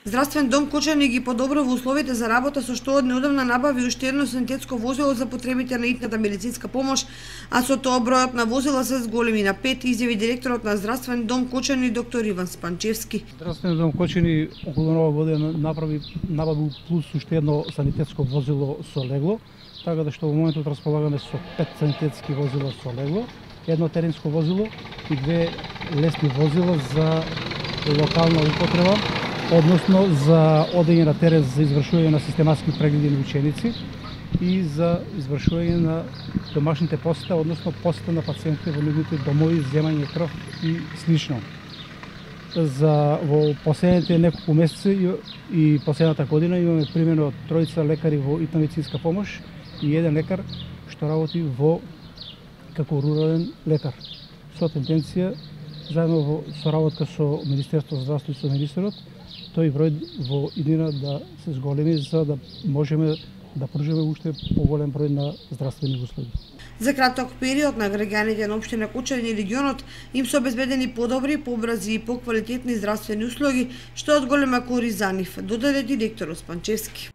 Здравствен дом Кучани ги подобрува условите за работа со што однеодамна набави уште едно синтетско возило за потребите на итната медицинска помош, а со тоа бројот на возила се зголеми на 5, изјави директорот на Здравствен дом Кучани доктор Иван Спанчевски. Здравствен дом Кучани околу Нова година набави плюс уште едно санитетско возило со легло, така да што во моментот располагаме со 5 санитетски возила со легло, едно теренско возило и 2 лесни возила за локална употреба, односно за одење на терен за извршување на систематски прегледи на ученици и за извршување на домашните посета, односно посета на пациенти во нивните домови, земање крв и слично. Во последните неколку месеци и последната година имаме примено 3 лекари во итна медицинска помош и еден лекар што работи како рурален лекар. Со тенденција, заедно во соработка со Министерството за здравство и со министерот, тој број во иднина да се зголеми за да можеме да пружиме уште поголем број на здравствени услуги. За краток период на граѓаните на општина Кучани и регионот им се обезбедени подобри, побрзи и поквалитетни здравствени услуги, што од голема корист за нив, додаде директорот Спанчевски.